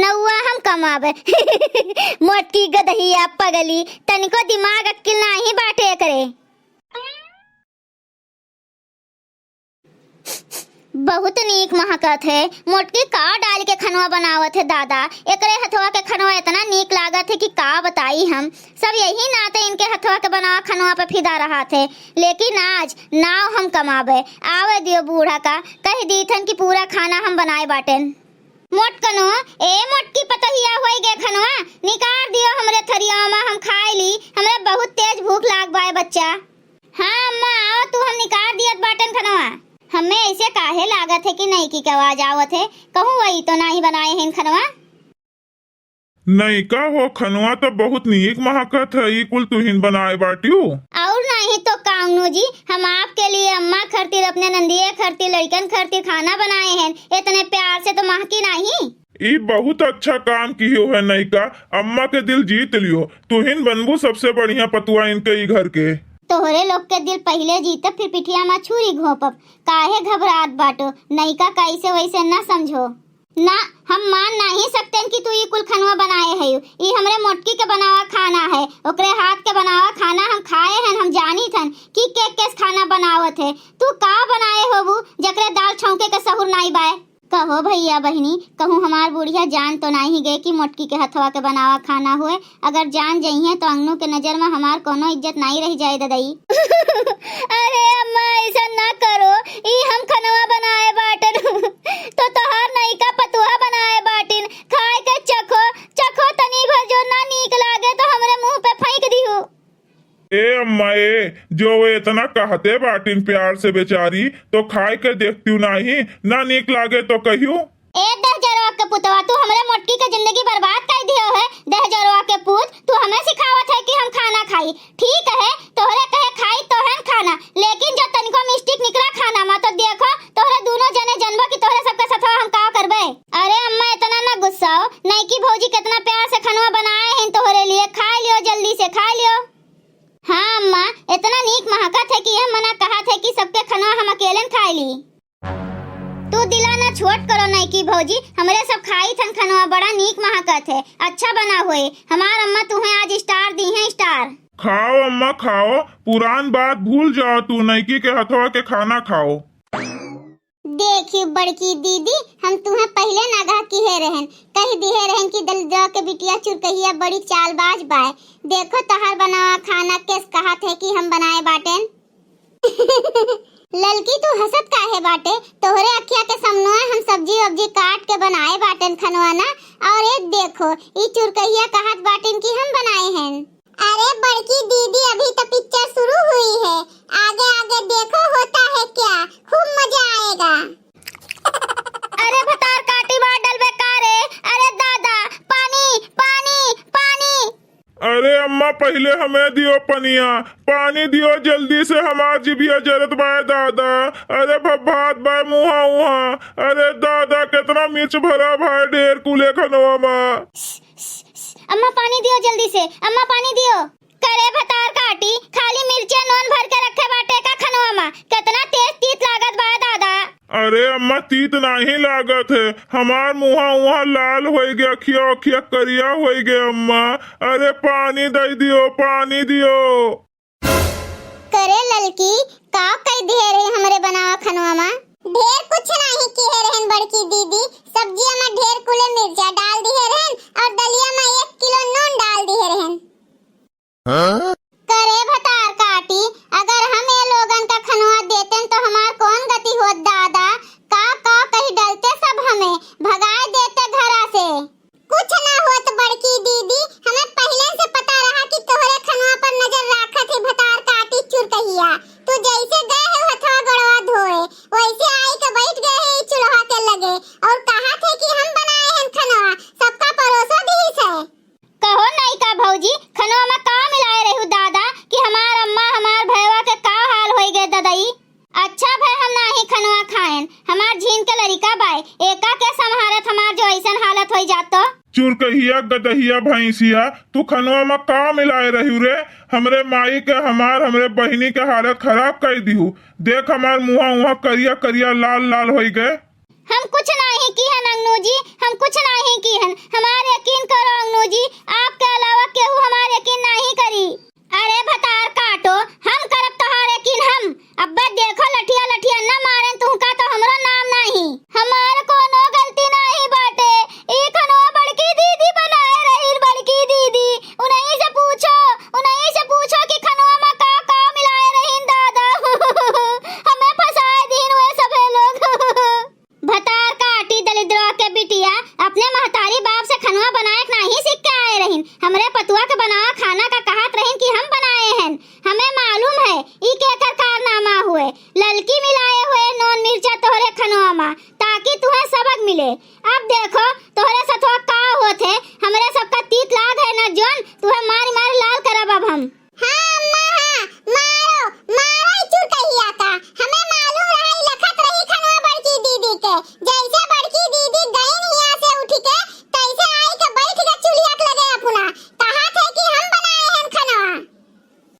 नौआ हम कमावे। मोटकी गदहिया पगली, तनिको दिमाग अक्ल नाही बाटे करे। बहुत नीक महकत है। मोटकी का डाल के खनवा बनावत है दादा। एकरे हथवा के खनवा इतना नीक लागत है कि का बताई हम। सब यही नाते इनके हथवा के बनावा खनवा पे फिदा रहा थे। लेकिन आज नाव हम कमावे। आवे दियो बूढ़ा का, कह दीथन कि पूरा खाना हम बनाए बाटेन। मोटकनो ए मोटकी पतहिया होई गे खनवा, निकाल दियो हमरे थरिया में, हम खाए ली। हमरे बहुत तेज भूख लाग बाए बच्चा। हाँ अम्मा आओ, तू हम निकाल दियत बाटन खनवा। हमें ऐसे काहे लागत है कि नहीं की आवाज आवत है। कहूँ वही तो नहीं बनाए हैं खनवा। नहीं का हो, खनवा तो बहुत नीक महकत है। कुल तुहिन बनाए बाटियो। और नहीं तो कामनू जी, हम आपके लिए अम्मा खरतीर, अपने नंदिये खरतीर, लड़कन खरतीर खाना बनाए हैं। इतने प्यार से तो महकी नहीं। ये बहुत अच्छा काम कियो है। नहीं का अम्मा के दिल जीत लियो। तुहिन बनबू सबसे बढ़िया पतुआ इनके ही घर के। तोहरे लोग के दिल पहले जीतब, फिर पिठिया में छुरी घोपब। काहे घबरात बाटो, नहीं का कैसे वैसे न समझो ना। हम मान नहीं सकते कि तू ये कुल खनवा बनाए है। ये हमरे मोटकी के बनावा खाना है। ओकरे हाथ के बनावा खाना हम खाए हैं। हम जानी थन कि के खाना बनावत है। तू का बनाए होबू जकरे दाल छौंके के सहूर नहीं बाए। कहो भैया बहनी, कहूँ हमार बुढ़िया जान तो नहीं गए कि मोटकी के हथवा के बनावा खाना हुए। अगर जान जाइए तो अंगनू के नजर में हमार कोनो इज्जत नहीं रह जाए ददाई। अरे अम्मा ऐसा ना करो, ई हम खनवा बनाए बाटन। तो तोहार नहीं का पतुआ बनाए बाटिन। खाए के चखो चखो, तनी भर जो ना नीक लागे तो हमरे मुंह पे फेंक दिहु। ए अम्मा जो वे इतना कहते बाटिन प्यार से बेचारी, तो खाए के देखती नहीं ना नीक लागे तो कहियो। ए दहजरवा के पुतवा, तू हमरे मोटकी के जिंदगी बर्बाद कर दियो है। दहजरवा के पुत, तू हमें सिखावत है कि हम खाना खाई। ठीक है तोहरे कहे खाई तो है खाना, लेकिन जब तनिको मिस्टेक निकला खाना में तो देखो तोहरे दोनों जने जनबो कि तोहरे सबके सथवा हम का करबे। अरे अम्मा इतना ना गुस्सा हो। नहीं की भौजी कितना प्यार से खनवा बनाए हैं तोहरे लिए। खा लियो, जल्दी से खा लियो। हाँ अम्मा, इतना नीक महकत है कि यह मना कहा था कि सबके खनवा हम अकेले खाए ली। तू दिला ना छोट करो नहीं की भौजी, हमरे सब खाई थन खनवा। बड़ा नीक महकत है, अच्छा बना हुए। हमार अम्मा तुम्हें आज स्टार दी है, स्टार। खाओ अम्मा खाओ, पुरान बात भूल जाओ। तू नैकी के हथवा के खाना खाओ। देखिए बड़की दीदी, हम तुम्हें पहले नागा किहे रहन, कह दिए रहन कि दल जा के बिटिया चुरकहिया बड़ी चालबाज बाय। देखो तहार बनावा खाना केस कहा थे कि हम बनाए बाटेन। ललकी तू हंसत काहे बाटे? तोहरे अखिया के सामने हम सब्जी वब्जी काट के बनाए बाटेन खनवा ना। और ये देखो ई चुरकहिया कहत बाटेन कि हम बनाए हैं। अरे बड़की दीदी, अभी तो पिक्चर शुरू हुई है। आगे आगे देखो होता है क्या, खूब मजा आएगा। अरे भतार काटी बार डलबे कारे। अरे दादा पानी पानी पानी। अरे अम्मा पहले हमें दियो पनिया, पानी दियो जल्दी से, हमार जिबिया जरत बाय दादा। अरे भात बाय मुहा उहा। अरे दादा कितना मिर्च भरा भाई ढेर कुले खनवा में। अम्मा पानी दियो जल्दी से, अम्मा पानी दियो। करे भतार काटी, खाली मिर्चे नॉन भर के रखे बाटे का खनवा में। कितना तेज तीत लागत बा दादा। अरे अम्मा तीत नहीं लागत है, हमार मुहा उहा लाल हो गया, अखिया अखिया करिया हो गया अम्मा। अरे पानी दे दियो, पानी दियो। करे ललकी का कह दिए रहे हमरे बनावा खनवा में? ढेर कुछ नहीं किए रहन बड़की दीदी। सब्जिया में ढेर कुले मिर्चा डाल दिए रहन और दलिया में 1 किलो नून डाल दिए रहन। करे भतार काटी, अगर हम ये लोगन का खनवा देते तो हमार कौन गति होत दादा। का कही डलते सब हमें भगाए देते घरा से। कुछ ना होत बड़की दीदी, हमें पहले से पता रहा कि तोहरे खनवा पर नजर राखत है भतार काटी चुरकहिया। तू जैसे गए है हथवा गड़वा धोए, वैसे आई के बैठ गए है चूल्हा के लगे और कहा थे कि हम बनाए हैं खनवा, सबका परोसा दी है। कहो नहीं का भौजी, खनवा में का मिलाए रहू दादा कि हमार अम्मा हमार भैया के का हाल होई गए ददाई। अच्छा भाई हम नाही खनवा खाएन, हमार झीन के लड़का बाय एका के संहारत हमार जो ऐसन हालत होई जातो। चुरकहिया गदहिया भैंसिया, तू खनवा में का मिलाए रही रे? हमरे माई के हमरे बहिनी के हालत खराब कर दिहू। देख हमार मुहा उहा करिया करिया लाल लाल हो गए। हम कुछ नहीं की हन अंगनू जी, हम कुछ नहीं की हन। हमारे यकीन करो अंगनू जी, आपके अलावा केहू हमारे यकीन नहीं करी। अरे भतार काटो, हम करब तोहार यकीन हम। अब्बा देखो लठिया लठिया न मारें तुमका तो हमरो नाम नहीं। हमार कोनो गलती नहीं बाटे। ई खनवा बड़की दीदी बनाए रही, बड़की दीदी। उन्हीं से पूछो कि खनवा में का मिलाए रही दादा। हमें फंसाए दीन हुए सभे लोग। भतार काटी दलिद्रवा के बिटिया, अपने महतारी बाप से खनवा बनाए नहीं सीख के आए रहीन। हमरे पतुआ के बनावा खाना का कहत रहीन कि हम बनाए हैं। हमें मालूम है ई के कारनामा हुए। ललकी मिलाए हुए नॉन मिर्चा तोहरे खनवा में, ताकि तुम्हें सबक मिले। अब देखो तोहरे सथवा का होत है। हमरे सबका तीत लाग है ना जोन, तुम्हें मार लाल करब अब हम। हाँ अम्मा हाँ, मारो चुटैया का। हमें मालूम रही लखत रही खनवा बड़की दीदी के। जैसे बड़की दीदी गई यहाँ से उठ के, तैसे आई के बैठ के चुलिया लगे अपना। कहा थे कि हम बनाए हैं खनवा।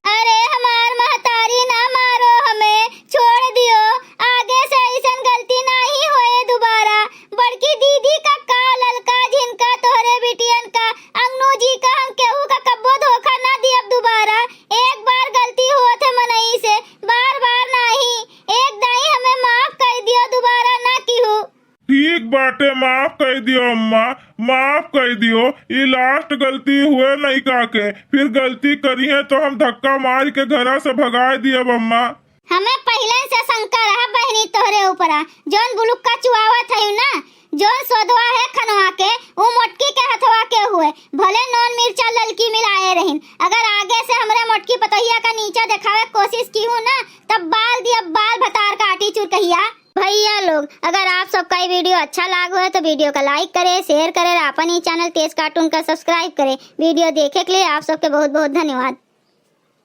अरे हमार महतारी ना मारो, हमें छोड़ दियो। आगे से ऐसन गलती नहीं होए दोबारा। बड़की दीदी का ललका झिनका तोहरे बिटियन का अंगनू जी का हम केहू का कब्बो धोखा ना दियब दोबारा। एक बार गलती होत है मनई से, बार नहीं। एक दाई हमें माफ कर दियो, दोबारा ना कीहू। ठीक बाटे, माफ कर दियो अम्मा, माफ कर दियो। ये लास्ट गलती हुए नहीं काके, फिर गलती करी है तो हम धक्का मार के घरा से भगा दियब अम्मा। हमें पहले से शंका रहा बहनी तोहरे ऊपरा। जोन बुलुक्का चुआवा थई ना, जोन सोधवा है खनवा के, वो मोटकी के हथवा के हुए। भले नॉन मिर्चा ललकी मिलाए रहीन। अगर आगे से हमरे मोटकी पतोहिया का नीचा दिखावे कोशिश की हूँ ना, तब बाल दिया बाल भतार काटी चुरकहिया। भैया लोग, अगर आप सबका ये वीडियो अच्छा लागो है तो वीडियो का लाइक करें, शेयर करें, अपन ही चैनल तेज कार्टून का सब्सक्राइब करें। वीडियो देखे के लिए आप सबके बहुत बहुत धन्यवाद।